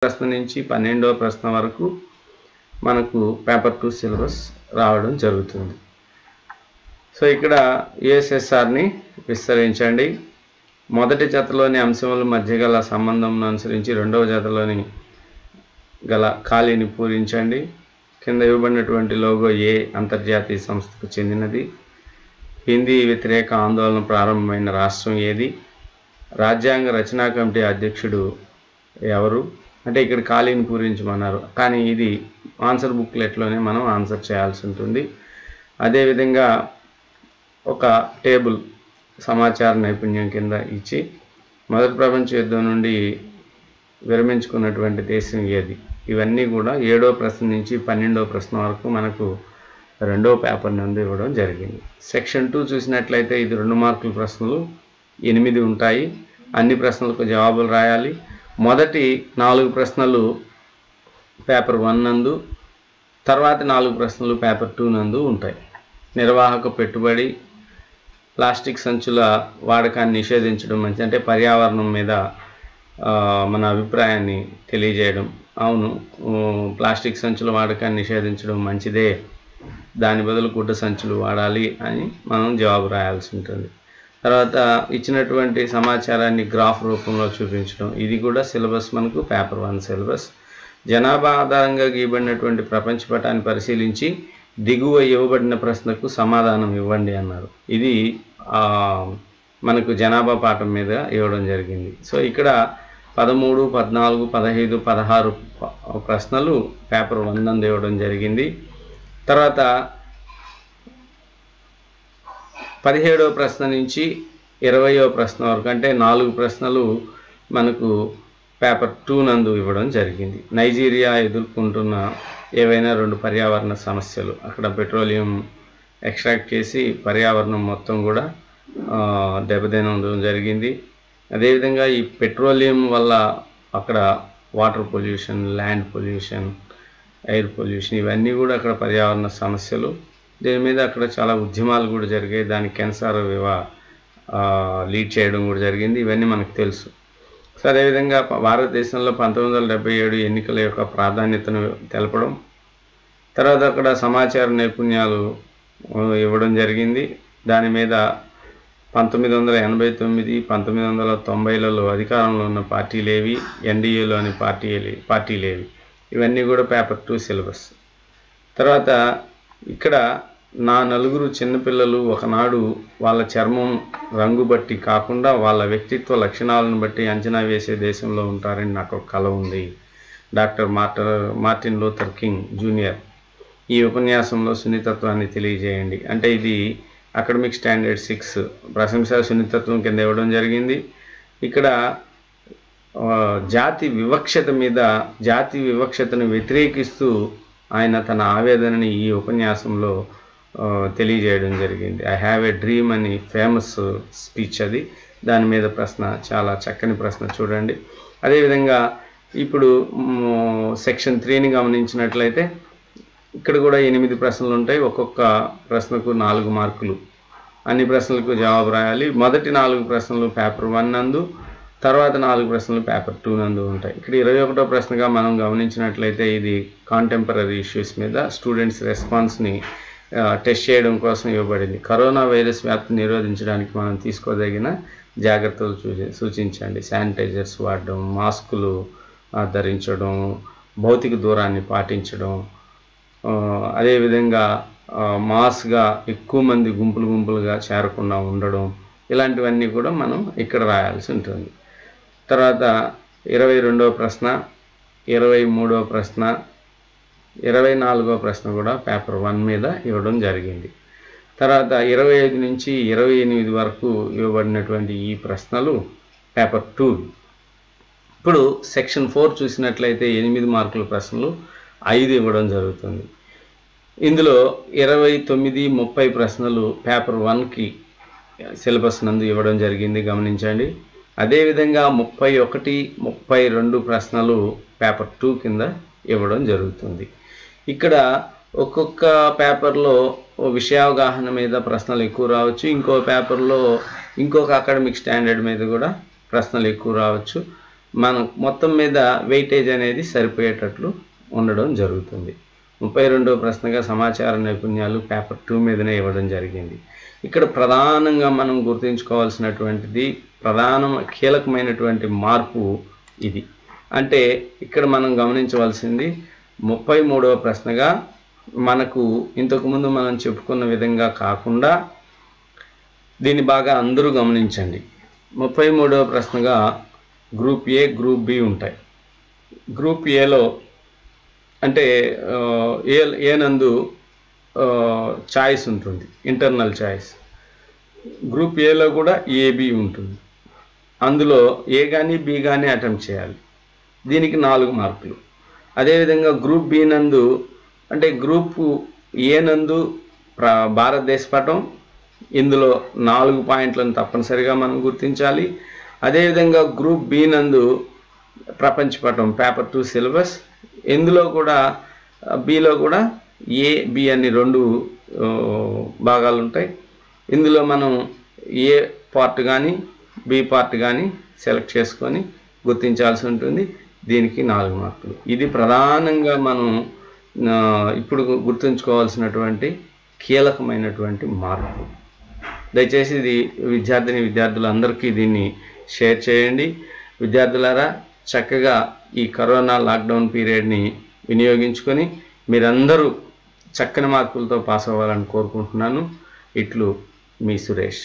ప్రశ్న నుంచి 12వ ప్రశ్న వరకు మనకు పేపర్ 2 సిలబస్ రావడం జరుగుతుంది. సో ఇక్కడ యుఎస్ఎస్ఆర్ని విస్తరించండి. మొదటి జతలోని అంశముల మధ్య గల సంబంధంను అనుసరించి రెండవ జతలోని గల ఖాళీని పూరించండి. కింద ఇవ్వబడినటువంటి లోగో ఏ అంతర్జాతీయ సంస్థకు చెందినది? హిందీ వ్యతిరేక ఆందోళన ప్రారంభమైన రాష్ట్రం ఏది? రాజ్యాంగ రచనా కమిటీ అధ్యక్షుడు ఎవరు? అంటే ఇక్కడ ఖాళీని పూరించమన్నారు, కానీ ఇది ఆన్సర్ బుక్లెట్లోనే మనం ఆన్సర్ చేయాల్సి ఉంటుంది. అదేవిధంగా ఒక టేబుల్ సమాచార నైపుణ్యం కింద ఇచ్చి మొదటి ప్రపంచ యుద్ధం నుండి విరమించుకున్నటువంటి దేశం ఏది? ఇవన్నీ కూడా 7వ ప్రశ్న నుంచి 12వ ప్రశ్న వరకు మనకు రెండవ పేపర్ నుండి ఇవ్వడం జరిగింది. సెక్షన్ 2 చూసినట్లయితే ఇది 2 మార్కుల ప్రశ్నలు 8 ఉంటాయి. అన్ని ప్రశ్నలకు జవాబులు రాయాలి. మొదటి 4 ప్రశ్నలు పేపర్ 1 నందు, తర్వాత 4 ప్రశ్నలు పేపర్ 2 నందు ఉంటాయి. నిర్వాహక పెట్టుబడి, ప్లాస్టిక్ సంచుల వాడకాన్ని నిషేధించడం మంచిది, అంటే పర్యావరణం మీద మన అభిప్రాయాన్ని తెలియజేయడం. అవును, ప్లాస్టిక్ సంచుల వాడకాన్ని నిషేధించడం మంచిదే, దాని బదులు గుడ్డ సంచులు వాడాలి అని మనం జవాబు రాయాల్సి ఉంటుంది. తర్వాత ఇచ్చినటువంటి సమాచారాన్ని గ్రాఫ్ రూపంలో చూపించడం, ఇది కూడా సిలబస్ మనకు పేపర్ 1 సిలబస్. జనాభా ఆధారంగా గీయబడినటువంటి ప్రపంచ పటాన్ని పరిశీలించి దిగువ ఇవ్వబడిన ప్రశ్నకు సమాధానం ఇవ్వండి అన్నారు. ఇది మనకు జనాభా పాఠం మీద ఇవ్వడం జరిగింది. సో ఇక్కడ 13, 14, 15, 16 ప్రశ్నలు పేపర్ 1 నందు ఇవ్వడం జరిగింది. తర్వాత 17వ ప్రశ్న నుంచి 20వ ప్రశ్న వరకు, అంటే 4 ప్రశ్నలు మనకు పేపర్ 2 నందు ఇవ్వడం జరిగింది. నైజీరియా ఎదుర్కొంటున్న ఏవైనా 2 పర్యావరణ సమస్యలు, అక్కడ పెట్రోలియం ఎక్స్ట్రాక్ట్ చేసి పర్యావరణం మొత్తం కూడా దెబ్బతినడం జరిగింది. అదేవిధంగా ఈ పెట్రోలియం వల్ల అక్కడ water pollution, land pollution, air pollution, ఇవన్నీ కూడా అక్కడ పర్యావరణ సమస్యలు. దీని మీద అక్కడ చాలా ఉద్యమాలు కూడా జరిగాయి. దానికి కెన్సార్ లీడ్ చేయడం కూడా జరిగింది. ఇవన్నీ మనకు తెలుసు. సో అదేవిధంగా భారతదేశంలో 1977 ఎన్నికల యొక్క ప్రాధాన్యతను తెలపడం. తర్వాత అక్కడ సమాచార నైపుణ్యాలు ఇవ్వడం జరిగింది. దాని మీద 1989, 1990లలో అధికారంలో ఉన్న పార్టీలేవి, ఎన్డీఏలోని పార్టీలేవి, ఇవన్నీ కూడా పేపర్ 2 సిలబస్. తర్వాత ఇక్కడ నా 4 చిన్నపిల్లలు ఒకనాడు వాళ్ళ చర్మం రంగు బట్టి కాకుండా వాళ్ళ వ్యక్తిత్వ లక్షణాలను బట్టి అంచనా వేసే దేశంలో ఉంటారని నాకు ఒక కల ఉంది. Doctor Martin Luther king junior. ఈ ఉపన్యాసంలో సున్నితత్వాన్ని తెలియజేయండి. అంటే ఇది అకాడమిక్ స్టాండర్డ్ 6 ప్రశంసా సున్నితత్వం కింద ఇవ్వడం జరిగింది. ఇక్కడ జాతి వివక్షతను వ్యతిరేకిస్తూ ఆయన తన ఆవేదనని ఈ ఉపన్యాసంలో తెలియజేయడం జరిగింది. ఐ హ్యావ్ ఏ డ్రీమ్ అని ఫేమస్ స్పీచ్ అది. దాని మీద ప్రశ్న, చాలా చక్కని ప్రశ్న చూడండి. అదేవిధంగా ఇప్పుడు సెక్షన్ 3ని గమనించినట్లయితే ఇక్కడ కూడా 8 ప్రశ్నలు ఉంటాయి. ఒక్కొక్క ప్రశ్నకు 4 మార్కులు. అన్ని ప్రశ్నలకు జవాబు రాయాలి. మొదటి 4 ప్రశ్నలు పేపర్ 1 నందు, తర్వాత 4 ప్రశ్నలు పేపర్ 2 నందు ఉంటాయి. ఇక్కడ 21వ ప్రశ్నగా మనం గమనించినట్లయితే ఇది కాంటెంపరీ ఇష్యూస్ మీద స్టూడెంట్స్ రెస్పాన్స్ని టెస్ట్ చేయడం కోసం ఇవ్వబడింది. కరోనా వైరస్ వ్యాప్తి నిరోధించడానికి మనం తీసుకోదగిన జాగ్రత్తలు సూచించండి. శానిటైజర్స్ వాడడం, మాస్కులు ధరించడం, భౌతిక దూరాన్ని పాటించడం, అదేవిధంగా మాస్గా ఎక్కువ మంది గుంపులుగా చేరకుండా ఉండడం, ఇలాంటివన్నీ కూడా మనం ఇక్కడ రాయాల్సి ఉంటుంది. తర్వాత 22వ ప్రశ్న, 23వ ప్రశ్న, 24వ ప్రశ్న కూడా పేపర్ 1 మీద ఇవ్వడం జరిగింది. తర్వాత 25 నుంచి 28 వరకు ఇవ్వబడినటువంటి ఈ ప్రశ్నలు పేపర్ 2. ఇప్పుడు సెక్షన్ 4 చూసినట్లయితే 8 మార్కుల ప్రశ్నలు 5 ఇవ్వడం జరుగుతుంది. ఇందులో 29, 30 ప్రశ్నలు పేపర్ 1కి సిలబస్ నందు ఇవ్వడం జరిగింది, గమనించండి. అదేవిధంగా 31, 32 ప్రశ్నలు పేపర్ 2 కింద ఇవ్వడం జరుగుతుంది. ఇక్కడ ఒక్కొక్క పేపర్లో విషయావగాహన మీద ప్రశ్నలు ఎక్కువ రావచ్చు, ఇంకో పేపర్లో ఇంకొక అకాడమిక్ స్టాండర్డ్ మీద కూడా ప్రశ్నలు ఎక్కువ రావచ్చు. మనం మొత్తం మీద వెయిటేజ్ అనేది సరిపోయేటట్లు ఉండడం జరుగుతుంది. 32వ ప్రశ్నగా సమాచార నైపుణ్యాలు పేపర్ 2 మీదనే ఇవ్వడం జరిగింది. ఇక్కడ ప్రధానంగా మనం గుర్తుంచుకోవాల్సినటువంటిది కీలకమైనటువంటి మార్పు ఇది. అంటే ఇక్కడ మనం గమనించవలసింది 33వ ప్రశ్నగా మనకు ఇంతకుముందు మనం చెప్పుకున్న విధంగా కాకుండా దీన్ని బాగా అందరూ గమనించండి. 33వ ప్రశ్నగా గ్రూప్ ఏ గ్రూప్ బి ఉంటాయి. గ్రూప్ ఏలో అంటే ఏ నందు చాయిస్ ఉంటుంది, ఇంటర్నల్ చాయిస్. గ్రూప్ ఏలో కూడా ఏబి ఉంటుంది. అందులో ఏ కానీ బి కానీ అటెంప్ట్ చేయాలి. దీనికి 4 మార్కులు. అదేవిధంగా గ్రూప్ బి నందు అంటే గ్రూప్ ఏ నందు భారతదేశ పటం, ఇందులో 4 పాయింట్లను తప్పనిసరిగా మనం గుర్తించాలి. అదేవిధంగా గ్రూప్ బి నందు ప్రపంచ పటం పేపర్ 2 సిలబస్, ఇందులో కూడా బిలో కూడా ఏ బి అని 2 భాగాలు ఉంటాయి. ఇందులో మనం ఏ పార్ట్ కానీ బి పార్ట్ కానీ సెలెక్ట్ చేసుకొని గుర్తించాల్సి ఉంటుంది. దీనికి 4 మార్కులు. ఇది ప్రధానంగా మనం ఇప్పుడు గుర్తుంచుకోవాల్సినటువంటి కీలకమైనటువంటి మార్పు. దయచేసి ఇది విద్యార్థులందరికీ దీన్ని షేర్ చేయండి. విద్యార్థులారా, చక్కగా ఈ కరోనా లాక్డౌన్ పీరియడ్ని వినియోగించుకొని మీరందరూ చక్కని మార్కులతో పాస్ అవ్వాలని కోరుకుంటున్నాను. ఇట్లు మీ సురేష్.